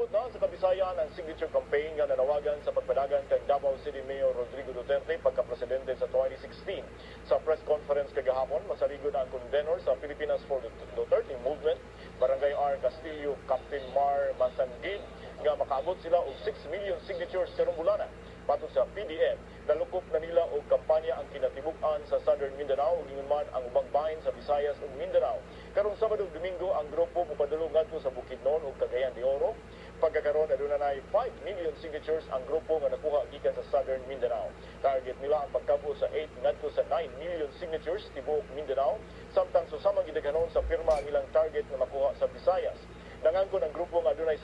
Nag-abot na sa Kabisayan ang signature campaign nga nanawagan sa pagpadagan kay Davao City Mayor Rodrigo Duterte pagka-presidente sa 2016. Sa press conference kagahapon, masaligod ang convener sa Pilipinas for the Duterte Movement, Barangay R. Castillo, Captain Mar Masangib, nga makaabot sila og 6 million signatures karong bulana. Patod sa PDM, nalukop na nila og kampanya ang kinatibuk-an sa Southern Mindanao ug ingon man ang ubang bahin sa Visayas ug Mindanao. Karong Sabado ug Domingo ang grupo mopadulong ngadto sa Bukidnon ug Cagayan de Oro. Pagkakaroon aduna nay 5 million signatures ang grupo nga nakuha gikan sa Southern Mindanao. Target nila ang pagkabo sa 8 ngadto sa 9 million signatures tibuok Mindanao, samtang susamang gidaghanon sa pirma ang ilang target nga makuha sa Visayas. Nangangkon ang grupo nga adunay